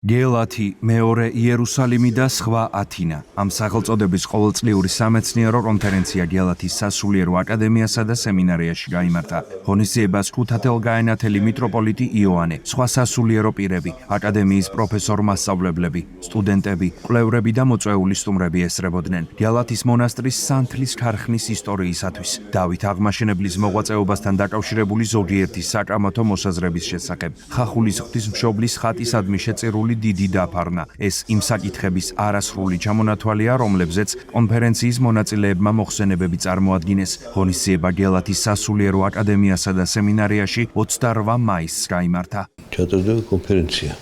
გელათი, მეორე იერუსალიმი და სხვა ათინა. ამ სახელწოდების ყოველწლიური სამეცნიერო კონფერენცია გელათის სასულიერო აკადემიასა და სემინარიაში გაიმართა. ღონისძიებას ქუთათელგაენათელი მიტროპოლიტი იოანე, სხვა სასულიერო პირები, აკადემიის პროფესორ-მასწავლებლები, სტუდენტები, კვლევრები და მოწვეული სტუმრები ესწრებოდნენ. გელათის მონასტრის სანთლის ქარხნის ისტორიისათვის, დავით აღმაშენებლის მოღვაწეობასთან დაკავშირებული ზოგიერთი საკამათო მოსაზრების შესახებ, ხახულის ღვთისმშობლის ხატისადმი შეწირული დიდი დაფარნა. ეს იმ საკითხების არასრული ჩამონათვალია, რომლებზეც კონფერენციის მონაწილეებმა მოხსენებები წარმოადგინეს. ღონისძიება გელათის სასულიერო აკადემიასა და სემინარიაში 28 მაისს გაიმართა. ჩატარდა კონფერენცია.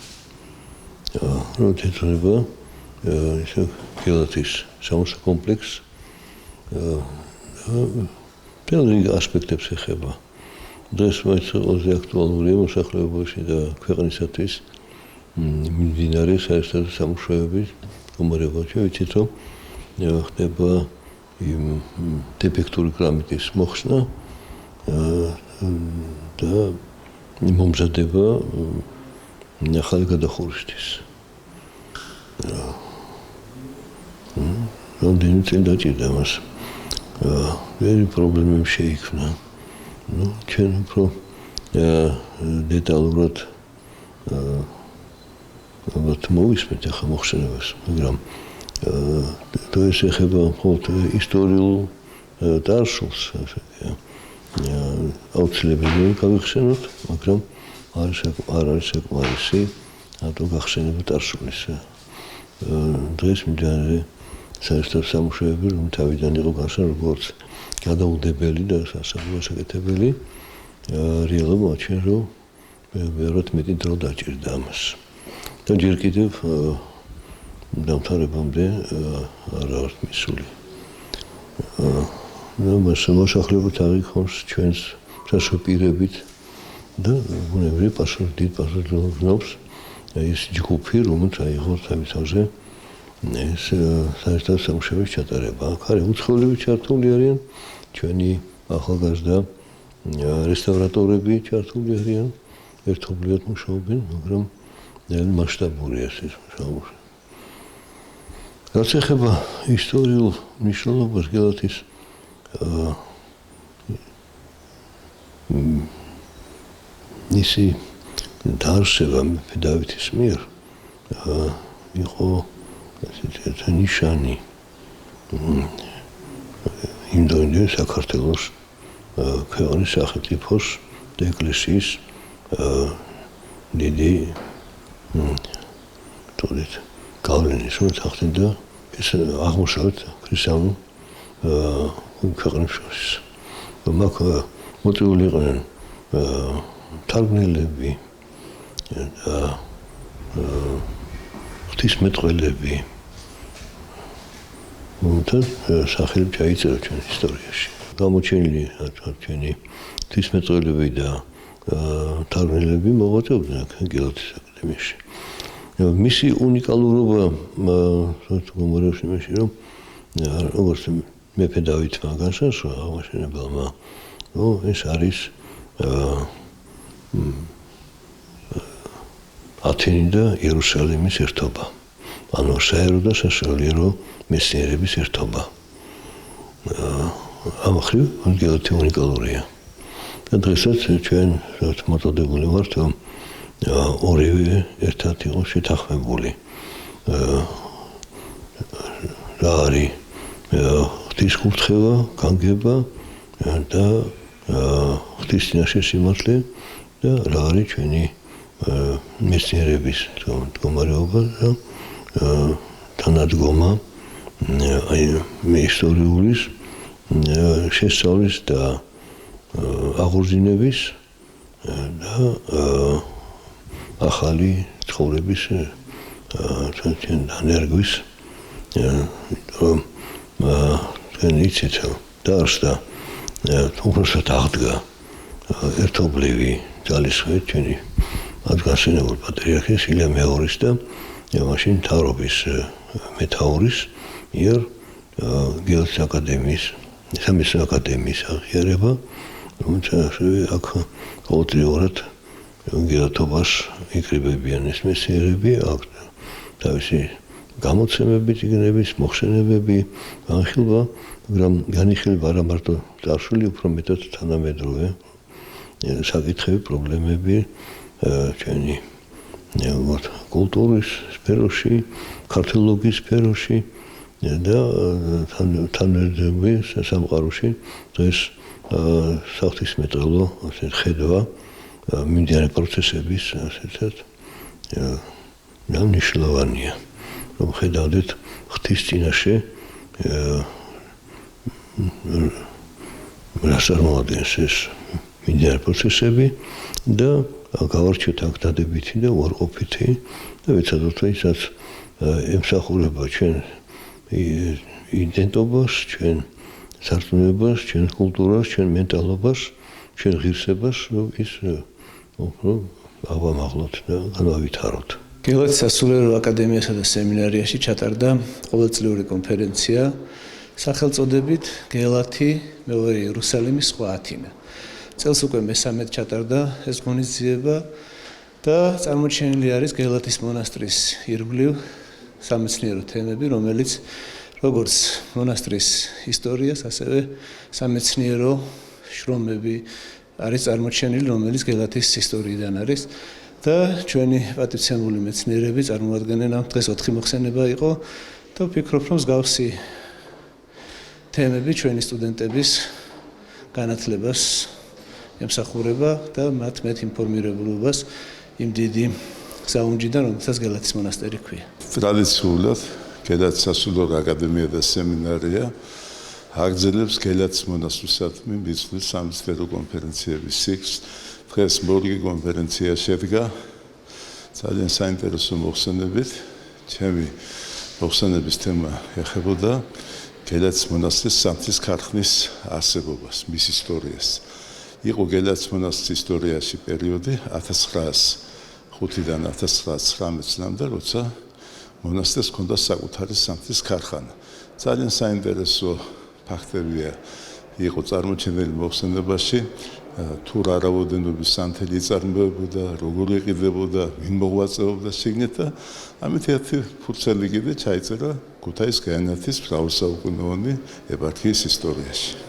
როდესაც გელათის სამოსა კომპლექსს ბევრი ასპექტებს ეხება. დღეს ყველაზე აქტუალურია მოსახლეობაში და ქვეყნისათვის მიმდინარე საერთაშორისო სამუშაოების მდგომარეობაში. ვიცით, რომ ხდება იმ დეფექტური კრამიტის მოხსნა და მომზადება ახალი გადახურვისთვის. რამდენი წელი დაჭირდა მას. ბევრი პრობლემები შეიქმნა. ჩვენ უფრო დეტალურად ალბათ მოვისმენთ ახლა მოხსენებას, მაგრამ ეს ეხება მხოლოდ ისტორიულ დარსულს, აუცილებელია გავიხსენოთ, მაგრამ არ არის საკმარისი ავტო გახსენება დარსულის. დღეს მიმდინარე საერთო სამუშაოები, რომ თავიდან იყო გასა როგორც გადაუდებელი და სასაკეთებელი, რეალურად მოაჩვენე, რომ ბევრად მეტი დრო დაჭირდა ამას. და ჯერ კიდევ დამთავრებამდე არ არის მისული. მოსახლეობა აღიქონს ჩვენს სასოპირებით და ბუნებრივი დიდი პასუხისმგებლობა გნობს ეს ჯგუფი, რომელიც აიღოს თავისთავზე ეს საერთო სამუშაოების ჩატარება. აქ არის უცხოელები ჩართული არიან, ჩვენი ახალგაზრდა რესტავრატორები ჩართული არიან, ერთობლივად მუშაობენ, მაგრამ მასშტაბურია ეს მუშაობა. რაც ეხება ისტორიულ მნიშვნელობას გელათის ისი დაარსება მეფე დავითის მიერ იყო ესეთი ნიშანი იმ დროინდელი საქართველოს ქვეყნის სახელმწიფოს და ეკლესიის დიდი თორედ გავლენის მოხდა ეს აღმოსავლეთ ქრისტიანულ ქვეყნებს შორის. მაგ მოწვეული იყვნენ თარგმნელები და ღვთისმეტყველები. თუმცა სახელები ჩაიწერა ჩვენ ისტორიაში. გამოჩენილი ჩვენი ღვთისმეტყველები და თარგმნელები მოღვაწეობდნენ გელათის აკადემიაში. მისი უნიკალურობა გომორევში იმაში, რომ როგორც მეფე დავითმა განსაზღვრა აღმაშენებელმა, ეს არის ათენი და იერუსალიმის ერთობა. ანუ საერო და სასულიერო მეცნიერების ერთობა. ამ მხრივ გელათი უნიკალურია. და დღესაც ჩვენ მოწოდებული ვართ, რომ ორივე ერთად იყო შეთანხმებული. რა არის ღვთისკურთხევა, განგება და ღვთის წინაშე სიმართლე და რა არის ჩვენი მეცნიერების მდგომარეობა და თანადგომა ისტორიულის შესწავლის და აღორძინების და ახალი ცხოვრების დანერგვის თქვენ იცით დაარსდა უბრალოდ აღდგა ერთობლივი ძალისხმევით ჩვენი ადგილსაყრელი პატრიარქის ილია მეორის და მაშინ მთავრობის მეთაურის მიერ გელათის აკადემიის სამეცნიერო აკადემიის აღიარება, რომელიც აქ ყოველდღიურად გელათობას იკრიბებიან ეს მეცნიერები, აქვს თავისი გამოცემები, წიგნების, მოხსენებები, განხილვა, მაგრამ განიხილება არა მარტო წარსული, უფრო მეტად თანამედროვე საკითხები, პრობლემები ჩვენი კულტურის სფეროში, ქართლობის სფეროში და თანამედროვე სამყაროში დღეს საღვთისმეტყველო ხედვა მიმდინარე პროცესების ასეთად მნიშვნელოვანია. რომ ხედავდეთ ღვთის წინაშე რას წარმოადგენს ეს მიმდინარე პროცესები და გავარჩიოთ აქ დადებითი და უარყოფითი და ვეცადოთ ისაც ემსახურება ჩვენ იდენტობას, ჩვენ სარწმუნოებას, ჩვენ კულტურას, ჩვენ მენტალობას, ჩვენ ღირსებას, რომ ის უფრო ავამაღლოთ და განავითაროთ. გელათის სასულიერო აკადემიასა და სემინარიაში ჩატარდა ყოველწლიური კონფერენცია სახელწოდებით გელათი, მეორე იერუსალიმი, სხვა ათინა. წელს უკვე მესამედ ჩატარდა ეს ღონისძიება და წარმოჩენილი არის გელათის მონასტრის ირგვლივ სამეცნიერო თემები, რომელიც როგორც მონასტრის ისტორიას, ასევე სამეცნიერო შრომები არის წარმოჩენილი, რომელიც გელათის ისტორიიდან არის. და ჩვენი პატივცემული მეცნიერები წარმოადგენენ ამ დღეს 4 მოხსენება იყო და ვფიქრობ, რომ მსგავსი თემები ჩვენი სტუდენტების განათლებას ემსახურება და მათ მეტ ინფორმირებულობას იმ დიდი საუნჯიდან, რომელსაც გელათის მონასტერი ქვია. ტრადიციულად გელათის სასულიერო აკადემია და სემინარია აგრძელებს გელათის მონასტრისადმი მიწვლის სამეცნიერო კონფერენციების ციკლს. დღეს მორგი კონფერენცია შედგა ძალიან საინტერესო მოხსენებით. ჩემი მოხსენების თემა ეხებოდა გელათის მონასტრის სამთის ქარხნის არსებობას, მის ისტორიას. იყო გელათის მონასტრის ისტორიაში პერიოდი 1905-დან 1919 წლამდე, როცა მონასტერს ჰქონდა საკუთარი სამთის ქარხანა. ძალიან საინტერესო ფაქტებია იყო წარმოჩენილი მოხსენებაში. თუ რა რაოდენობის სანთელი იწარმოებოდა, როგორ იყიდებოდა, ვინ მოღვაწეობდა შიგნით და ამით ერთი ფურცელი კიდე ჩაიწერა ქუთაის გაენათის მრავალსაუკუნოვანი ეპარქიის ისტორიაში.